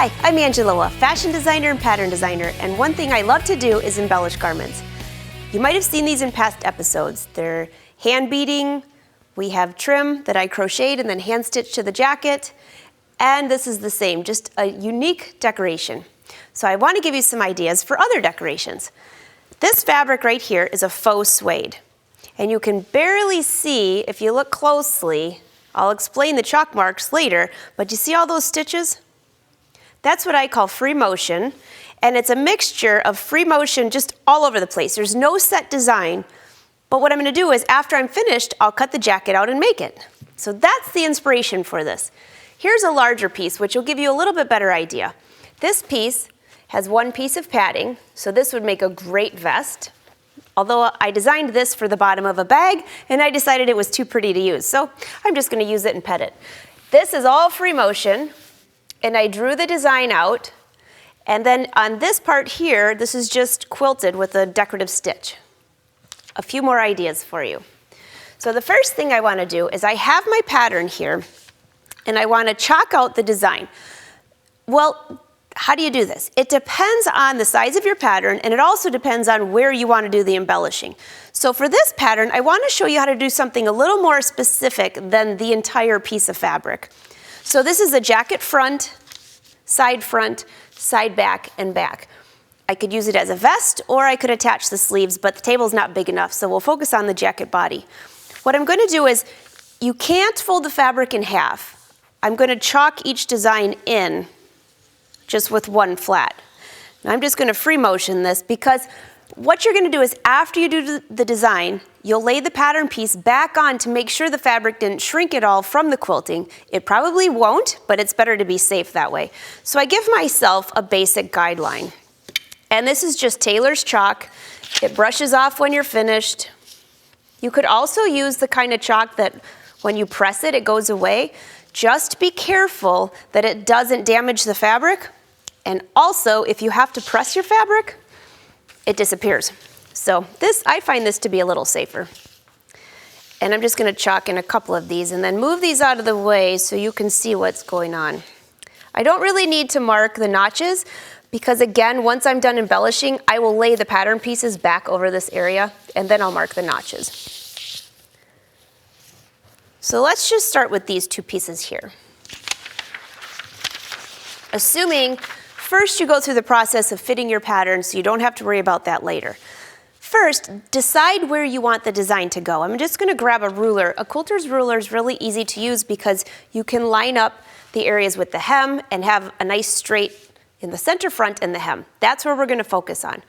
Hi, I'm Angela, fashion designer and pattern designer, and one thing I love to do is embellish garments. You might have seen these in past episodes. They're hand beading, we have trim that I crocheted and then hand stitched to the jacket, and this is the same, just a unique decoration. So I want to give you some ideas for other decorations. This fabric right here is a faux suede, and you can barely see if you look closely. I'll explain the chalk marks later, but you see all those stitches? That's what I call free motion, and it's a mixture of free motion just all over the place. There's no set design, but what I'm going to do is after I'm finished, I'll cut the jacket out and make it. So that's the inspiration for this. Here's a larger piece, which will give you a little bit better idea. This piece has one piece of padding, so this would make a great vest. Although I designed this for the bottom of a bag, and I decided it was too pretty to use, so I'm just going to use it and pet it. This is all free motion. And I drew the design out, and then on this part here, this is just quilted with a decorative stitch. A few more ideas for you. So the first thing I want to do is I have my pattern here, and I want to chalk out the design. Well, how do you do this? It depends on the size of your pattern, and it also depends on where you want to do the embellishing. So for this pattern, I want to show you how to do something a little more specific than the entire piece of fabric. So this is a jacket front, side back, and back. I could use it as a vest, or I could attach the sleeves, but the table's not big enough, so we'll focus on the jacket body. What I'm going to do is, you can't fold the fabric in half. I'm going to chalk each design in just with one flat. Now I'm just going to free motion this because what you're going to do is after you do the design, you'll lay the pattern piece back on to make sure the fabric didn't shrink at all from the quilting. It probably won't, but it's better to be safe that way. So I give myself a basic guideline. And this is just Taylor's chalk. It brushes off when you're finished. You could also use the kind of chalk that when you press it, it goes away. Just be careful that it doesn't damage the fabric. And also, if you have to press your fabric, it disappears. So I find this to be a little safer. And I'm just going to chalk in a couple of these and then move these out of the way so you can see what's going on. I don't really need to mark the notches because again, once I'm done embellishing, I will lay the pattern pieces back over this area and then I'll mark the notches. So let's just start with these two pieces here. Assuming first, you go through the process of fitting your pattern so you don't have to worry about that later. First, decide where you want the design to go. I'm just going to grab a ruler. A quilter's ruler is really easy to use because you can line up the areas with the hem and have a nice straight in the center front and the hem. That's where we're going to focus on.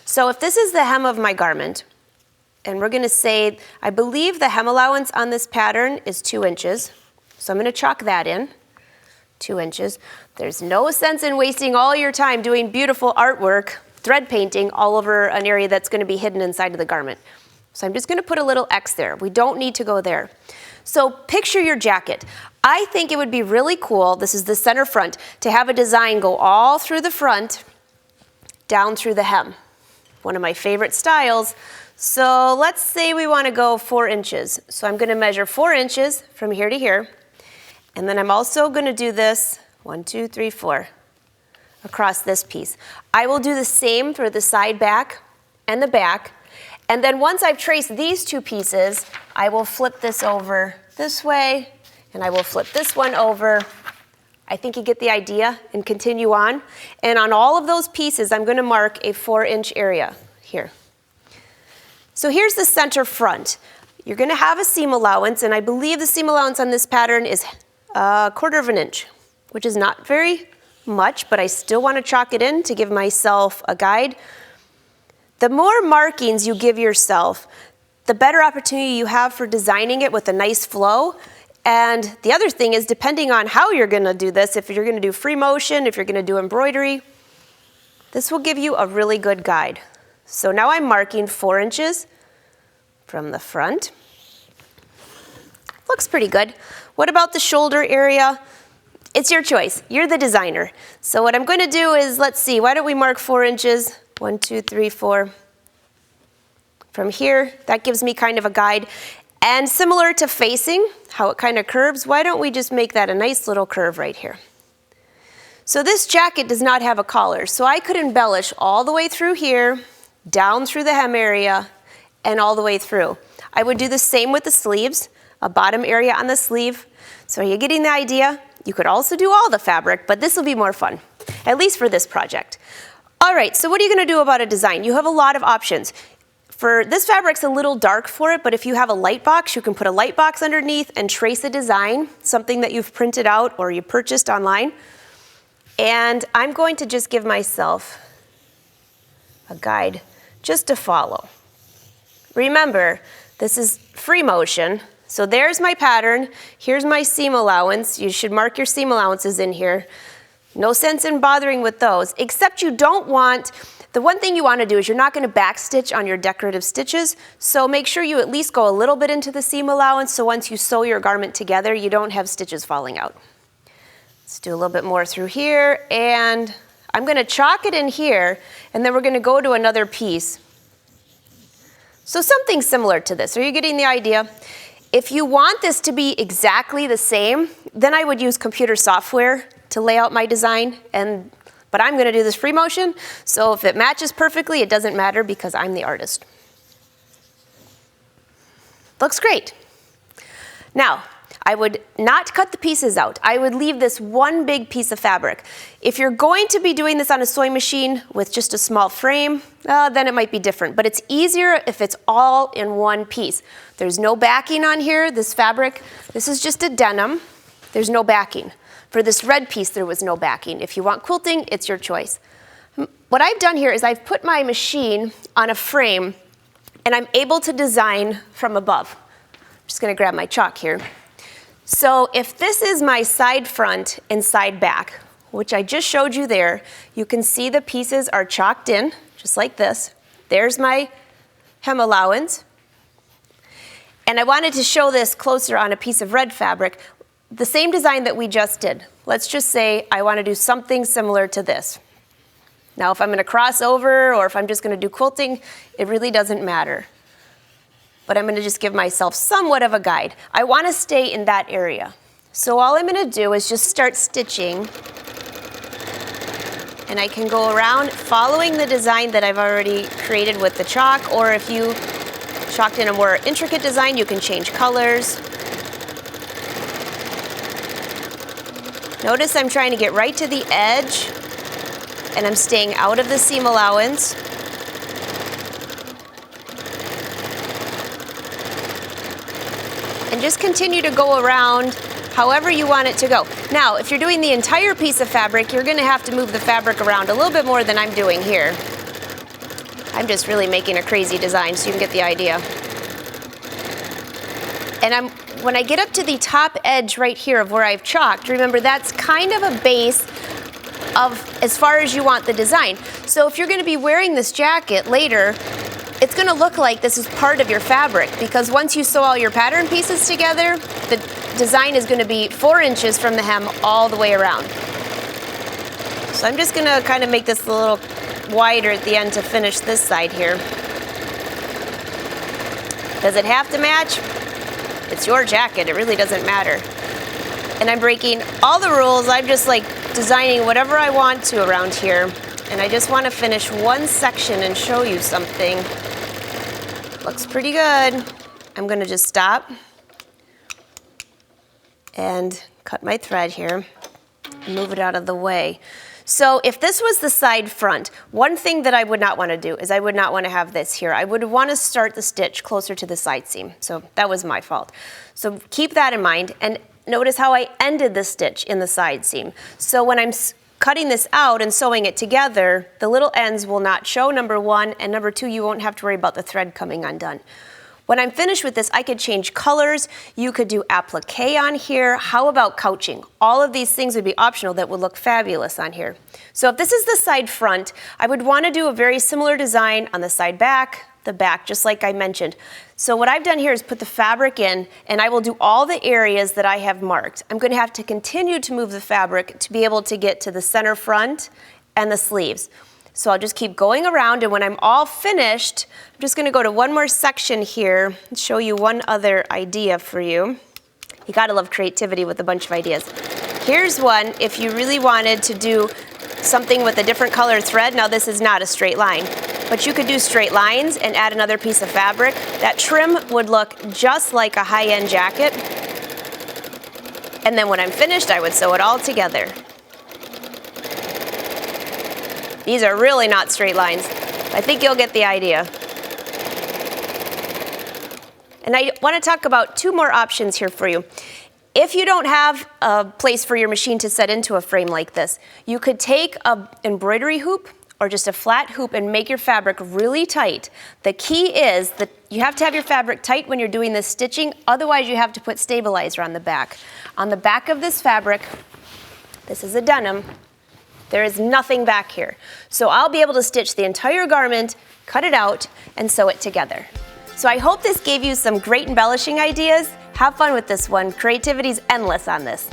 So if this is the hem of my garment, and we're going to say, I believe the hem allowance on this pattern is 2 inches. So I'm going to chalk that in. 2 inches. There's no sense in wasting all your time doing beautiful artwork, thread painting all over an area that's going to be hidden inside of the garment. So I'm just going to put a little X there. We don't need to go there. So picture your jacket. I think it would be really cool, this is the center front, to have a design go all through the front, down through the hem. One of my favorite styles. So let's say we want to go 4 inches. So I'm going to measure 4 inches from here to here. And then I'm also going to do this 1, 2, 3, 4 across this piece. I will do the same for the side back and the back. And then once I've traced these two pieces, I will flip this over this way and I will flip this one over. I think you get the idea and continue on. And on all of those pieces, I'm going to mark a 4-inch area here. So here's the center front. You're going to have a seam allowance, and I believe the seam allowance on this pattern is 1/4 inch, which is not very much, but I still want to chalk it in to give myself a guide. The more markings you give yourself, the better opportunity you have for designing it with a nice flow. And the other thing is, depending on how you're going to do this, if you're going to do free motion, if you're going to do embroidery, this will give you a really good guide. So now I'm marking 4 inches from the front. Looks pretty good. What about the shoulder area? It's your choice. You're the designer. So what I'm going to do is, let's see, why don't we mark 4 inches? 1, 2, 3, 4. From here, that gives me kind of a guide. And similar to facing, how it kind of curves, why don't we just make that a nice little curve right here? So this jacket does not have a collar, so I could embellish all the way through here, down through the hem area, and all the way through. I would do the same with the sleeves, a bottom area on the sleeve. So are you getting the idea? You could also do all the fabric, but this will be more fun, at least for this project. All right, so what are you gonna do about a design? You have a lot of options. For this fabric's a little dark for it, but if you have a light box, you can put a light box underneath and trace a design, something that you've printed out or you purchased online. And I'm going to just give myself a guide just to follow. Remember, this is free motion. So there's my pattern. Here's my seam allowance. You should mark your seam allowances in here. No sense in bothering with those, except you don't want, the one thing you want to do is you're not going to backstitch on your decorative stitches, so make sure you at least go a little bit into the seam allowance so once you sew your garment together, you don't have stitches falling out. Let's do a little bit more through here, and I'm going to chalk it in here, and then we're going to go to another piece. So something similar to this. Are you getting the idea? If you want this to be exactly the same, then I would use computer software to lay out my design, but I'm going to do this free motion, so if it matches perfectly, it doesn't matter because I'm the artist. Looks great. Now, I would not cut the pieces out. I would leave this one big piece of fabric. If you're going to be doing this on a sewing machine with just a small frame, then it might be different. But it's easier if it's all in one piece. There's no backing on here. This fabric, this is just a denim. There's no backing. For this red piece, there was no backing. If you want quilting, it's your choice. What I've done here is I've put my machine on a frame, and I'm able to design from above. I'm just going to grab my chalk here. So if this is my side front and side back, which I just showed you there, you can see the pieces are chalked in, just like this. There's my hem allowance. And I wanted to show this closer on a piece of red fabric. The same design that we just did. Let's just say I want to do something similar to this. Now, if I'm going to cross over or if I'm just going to do quilting, it really doesn't matter. But I'm going to just give myself somewhat of a guide. I want to stay in that area. So all I'm going to do is just start stitching. And I can go around following the design that I've already created with the chalk, or if you chalked in a more intricate design, you can change colors. Notice I'm trying to get right to the edge, and I'm staying out of the seam allowance. And just continue to go around however you want it to go. Now, if you're doing the entire piece of fabric, you're going to have to move the fabric around a little bit more than I'm doing here. I'm just really making a crazy design so you can get the idea. And when I get up to the top edge right here of where I've chalked, remember that's kind of a base of as far as you want the design. So if you're going to be wearing this jacket later, it's going to look like this is part of your fabric, because once you sew all your pattern pieces together, the design is going to be 4 inches from the hem all the way around. So I'm just going to kind of make this a little wider at the end to finish this side here. Does it have to match? It's your jacket, it really doesn't matter. And I'm breaking all the rules. I'm just like designing whatever I want to around here. And I just want to finish one section and show you something. Looks pretty good. I'm going to just stop and cut my thread here and move it out of the way. So if this was the side front, one thing that I would not want to do is I would not want to have this here. I would want to start the stitch closer to the side seam. So that was my fault. So keep that in mind, and notice how I ended the stitch in the side seam. So when I'm cutting this out and sewing it together, the little ends will not show, number one, and number two, you won't have to worry about the thread coming undone. When I'm finished with this, I could change colors. You could do applique on here. How about couching? All of these things would be optional that would look fabulous on here. So if this is the side front, I would want to do a very similar design on the side back, the back, just like I mentioned. So what I've done here is put the fabric in, and I will do all the areas that I have marked. I'm going to have to continue to move the fabric to be able to get to the center front and the sleeves. So I'll just keep going around, and when I'm all finished, I'm just going to go to one more section here and show you one other idea for you. You got to love creativity with a bunch of ideas. Here's one if you really wanted to do something with a different color thread. Now this is not a straight line, but you could do straight lines and add another piece of fabric. That trim would look just like a high-end jacket. And then when I'm finished, I would sew it all together. These are really not straight lines. I think you'll get the idea. And I want to talk about two more options here for you. If you don't have a place for your machine to set into a frame like this, you could take an embroidery hoop or just a flat hoop and make your fabric really tight. The key is that you have to have your fabric tight when you're doing this stitching, otherwise you have to put stabilizer on the back. On the back of this fabric, this is a denim, there is nothing back here. So I'll be able to stitch the entire garment, cut it out, and sew it together. So I hope this gave you some great embellishing ideas. Have fun with this one. Creativity's endless on this.